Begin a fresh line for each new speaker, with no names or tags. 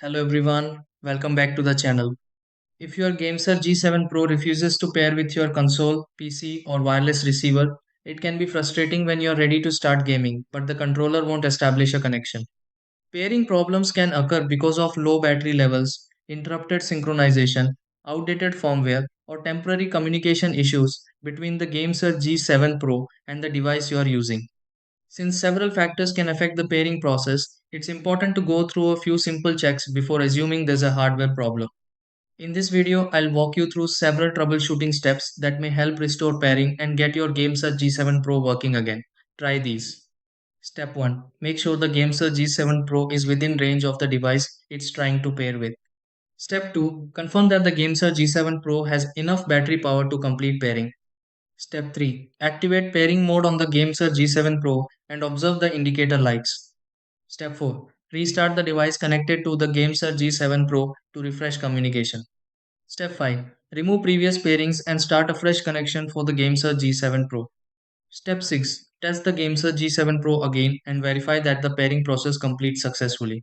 Hello everyone, welcome back to the channel. If your GameSir G7 Pro refuses to pair with your console, PC or wireless receiver, it can be frustrating when you're ready to start gaming, but the controller won't establish a connection. Pairing problems can occur because of low battery levels, interrupted synchronization, outdated firmware, or temporary communication issues between the GameSir G7 Pro and the device you are using. Since several factors can affect the pairing process, it's important to go through a few simple checks before assuming there's a hardware problem. In this video, I'll walk you through several troubleshooting steps that may help restore pairing and get your GameSir G7 Pro working again. Try these. Step 1. Make sure the GameSir G7 Pro is within range of the device it's trying to pair with. Step 2. Confirm that the GameSir G7 Pro has enough battery power to complete pairing. Step 3. Activate pairing mode on the GameSir G7 Pro and observe the indicator lights. Step 4. Restart the device connected to the GameSir G7 Pro to refresh communication. Step 5. Remove previous pairings and start a fresh connection for the GameSir G7 Pro. Step 6. Test the GameSir G7 Pro again and verify that the pairing process completes successfully.